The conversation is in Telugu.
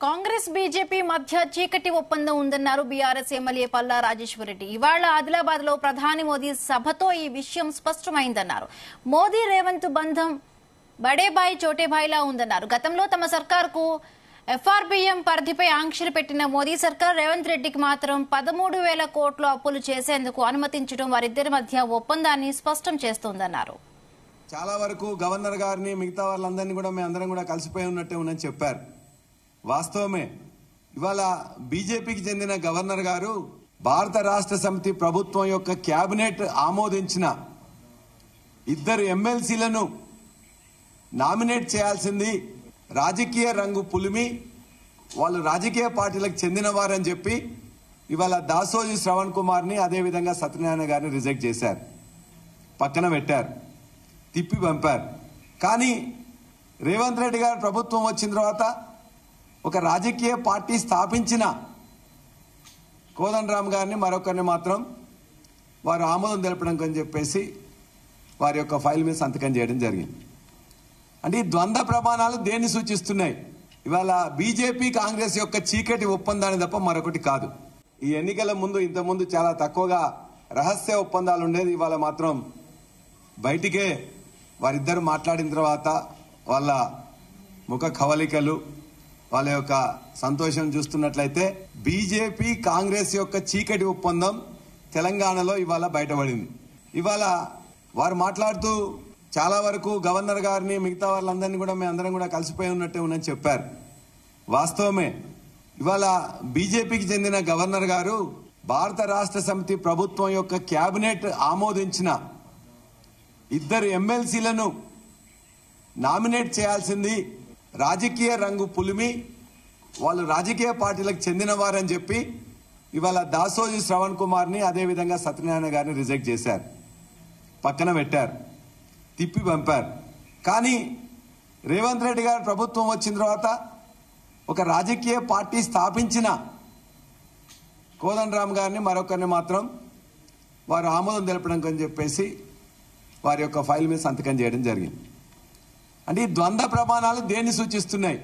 కాంగ్రెస్ బీజేపీ మధ్య చీకటి ఒప్పందం ఉందన్నారు బీఆర్ఎస్ ఎమ్మెల్యే పల్లా రాజేశ్వరరెడ్డి. ఇవాళ ఆదిలాబాద్ లో ప్రధాని మోదీ సభతో ఈ విషయం స్పష్టమైందన్నారు. మోదీ రేవంత్ బంధం బడేబాయి చోటేబాయిలా ఉందన్నారు. గతంలో తమ సర్కార్కు ఎఫ్ఆర్బీఎం పరిధిపై ఆంక్షలు పెట్టిన మోదీ సర్కార్ రేవంత్ రెడ్డికి మాత్రం 13,000 కోట్లు అప్పులు చేసేందుకు అనుమతించడం వారిద్దరి మధ్య ఒప్పందాన్ని స్పష్టం చేస్తోందన్నారు. చాలా వరకు గవర్నర్ గారిని మిగతా వాళ్ళందరినీ కూడా మేము అందరం కూడా కలిసిపోయి ఉన్నట్టే ఉందని చెప్పారు. వాస్తవమే. ఇవాళ బీజేపీకి చెందిన గవర్నర్ గారు భారత రాష్ట్ర సమితి ప్రభుత్వం యొక్క కేబినెట్ ఆమోదించిన 2 ఎమ్మెల్సీలను నామినేట్ చేయాల్సింది రాజకీయ రంగు పులిమి, వాళ్ళు రాజకీయ పార్టీలకు చెందిన వారని చెప్పి ఇవాళ దాసోజీ శ్రవణ్ కుమార్ని అదేవిధంగా సత్యనారాయణ గారిని రిజెక్ట్ చేశారు, పక్కన పెట్టారు, తిప్పి పంపారు. కానీ రేవంత్ రెడ్డి గారు ప్రభుత్వం వచ్చిన తర్వాత ఒక రాజకీయ పార్టీ స్థాపించిన కోదండరామ్ గారిని మరొకరిని మాత్రం వారు ఆమోదం తెలపడం అని చెప్పేసి వారి యొక్క ఫైల్ మీద సంతకం చేయడం జరిగింది. అంటే ఈ ద్వంద్వ ప్రమాణాలు దేన్ని సూచిస్తున్నాయి? ఇవాళ బీజేపీ కాంగ్రెస్ యొక్క చీకటి ఒప్పందాన్ని తప్ప మరొకటి కాదు. ఈ ఎన్నికల ముందు ఇంతకుముందు చాలా తక్కువగా రహస్య ఒప్పందాలు ఉండేది. ఇవాళ మాత్రం బయటికే వారిద్దరు మాట్లాడిన తర్వాత వాళ్ళ ముఖ కవలికలు, వాళ్ళ యొక్క సంతోషం చూస్తున్నట్లయితే బీజేపీ కాంగ్రెస్ యొక్క చీకటి ఒప్పందం తెలంగాణలో ఇవాళ బయటపడింది. ఇవాళ వారు మాట్లాడుతూ చాలా వరకు గవర్నర్ గారిని మిగతా వాళ్ళందరినీ కూడా మేము అందరం కూడా కలిసిపోయి ఉన్నట్టే ఉందని చెప్పారు. వాస్తవమే. ఇవాళ బీజేపీకి చెందిన గవర్నర్ గారు భారత రాష్ట్ర సమితి ప్రభుత్వం యొక్క కేబినెట్ ఆమోదించిన 2 ఎమ్మెల్సీలను నామినేట్ చేయాల్సింది రాజకీయ రంగు పులిమి, వాళ్ళు రాజకీయ పార్టీలకు చెందిన వారని చెప్పి ఇవాళ దాసోజీ శ్రవణ్ కుమార్ని అదేవిధంగా సత్యనారాయణ గారిని రిజెక్ట్ చేశారు, పక్కన పెట్టారు, తిప్పి పంపారు. కానీ రేవంత్ రెడ్డి గారు ప్రభుత్వం వచ్చిన తర్వాత ఒక రాజకీయ పార్టీ స్థాపించిన కోదండరామ్ గారిని మరొకరిని మాత్రం వారు ఆమోదం తెలపడం అని చెప్పేసి వారి యొక్క ఫైల్ మీద సంతకం చేయడం జరిగింది. అంటే ఈ ద్వంద్వ ప్రమాణాలు దేన్ని సూచిస్తున్నాయి?